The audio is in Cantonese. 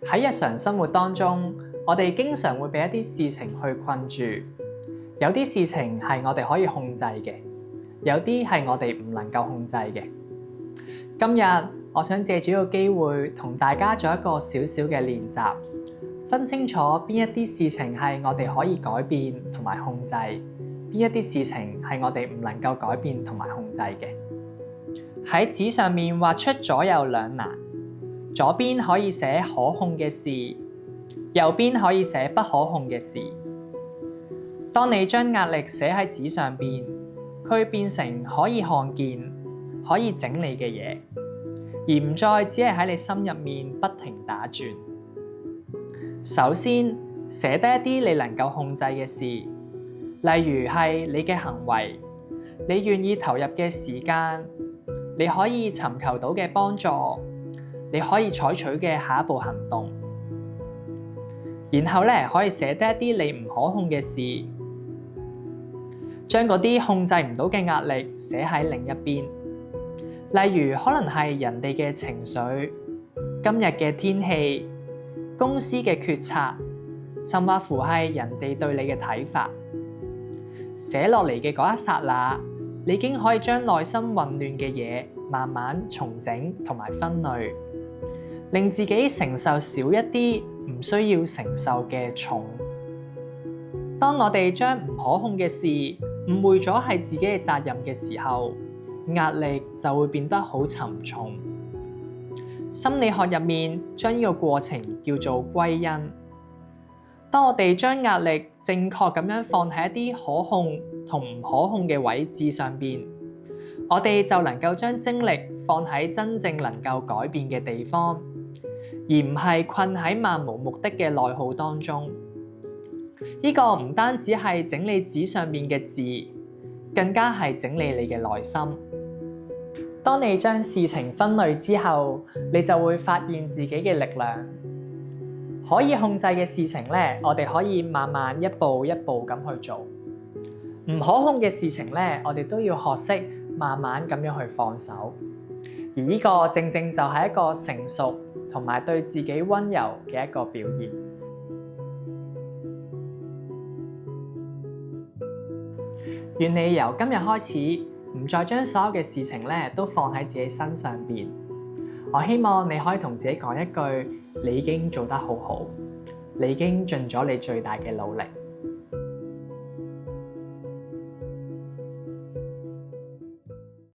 喺日常生活當中，我哋經常會俾一啲事情去困住，有啲事情係我哋可以控制嘅，有啲係我哋唔能夠控制嘅。今日我想借住呢個機會同大家做一個小小嘅練習，分清楚邊一啲事情係我哋可以改變同埋控制，邊一啲事情係我哋唔能夠改變同埋控制嘅。喺紙上面畫出左右兩欄，左邊可以寫可控嘅事，右邊可以寫不可控嘅事。當你將壓力寫喺紙上邊，佢會變成可以看見、可以整理嘅嘢，而唔再只係喺你心入面不停打轉。首先，寫低一啲你能夠控制嘅事，例如係你嘅行為，你願意投入嘅時間，你可以尋求到嘅幫助，你可以採取嘅下一步行動。然後可以寫低一啲你唔可控嘅事，將嗰啲控制唔到嘅壓力寫喺另一邊。例如可能係人哋嘅情緒、今日嘅天氣、公司嘅決策，甚或乎係人哋對你嘅睇法。寫落嚟嘅嗰一剎那，你已經可以將內心混亂嘅嘢慢慢重整同埋分類，令自己承受少一啲唔需要承受嘅重。當我哋將唔可控嘅事誤會咗係自己嘅責任嘅時候，壓力就會變得好沉重。心理學入面將呢個過程叫做歸因。當我哋將壓力正確咁樣放喺一啲可控同唔可控嘅位置上邊，我哋就能夠將精力放喺真正能夠改變嘅地方，而唔係困喺漫無目的嘅內耗當中。呢個唔單止係整理紙上面嘅字，更加係整理你嘅內心。當你將事情分類之後，你就會發現自己嘅力量。可以控制嘅事情我哋可以慢慢一步一步咁去做。唔可控嘅事情我哋都要學識慢慢咁樣去放手。而呢個正正就係一個成熟同埋對自己溫柔嘅一個表現。願你由今日開始，唔再將所有嘅事情都放喺自己身上邊。我希望你可以同自己講一句：你已經做得好好，你已經盡咗你最大嘅努力。